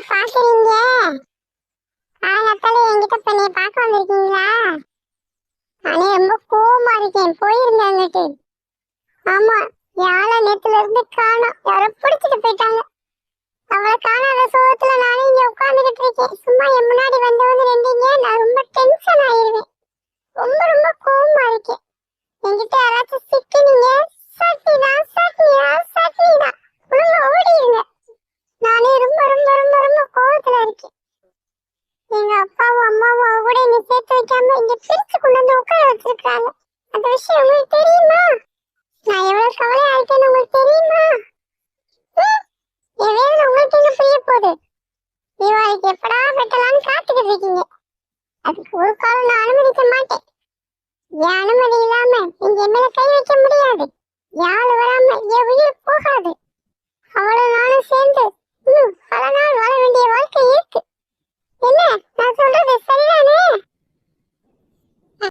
பாக்குறீங்க? காலத்தால என்கிட்ட பண்ணி பார்க்க வந்திருக்கீங்களா? நானே ரொம்ப கோவமா இருக்கேன். போயிருந்தாங்கட்டு. ஆமா, யாழ நேத்துல இருந்து காணோம். யாரோ பிடிச்சிட்டு போயிட்டாங்க. அவளை காணாத சோகத்துல நானே இங்க உட்கார்ந்துகிட்டு இருக்கேன். சும்மா என் முன்னாடி வந்து நின்றீங்க, நான் ரொம்ப டென்ஷன் ஆயிருவேன். ரொம்ப ரொம்ப கோவமா இருக்கேன். என்கிட்ட யாராச்சும் சிக்கினீங்க, சட்னிதான் ஒழுங்கா ஓடிடுங்க. நானே ரொம்ப ரொம்ப ரொம்ப ரொம்ப கோவத்துல இருக்கேன். எங்க அப்பாவும் அம்மாவும் அவ கூட என்னை சேர்த்து வைக்காம இங்க பிரிச்சு கொண்டு வந்து உட்கார வச்சிருக்காங்க. அந்த விஷயம் உங்களுக்கு தெரியுமா? நான் எவ்வளவு கவலையா இருக்கேன்னு உங்களுக்கு தெரியுமா? என் வேதனை உங்களுக்கு என்ன புரிய போகுது? தீபாவளிக்கு எப்படா வெட்டலான்னு காத்துக்கிட்டு இருக்கீங்க. அதுக்கு ஒரு காலம் நான் அனுமதிக்க மாட்டேன். என் அனுமதி இல்லாம நீங்க என் மேல கை வைக்க முடியாது. யாழ் வராம என் உயிர் போகாது. அவளும் நானும் சேர்ந்து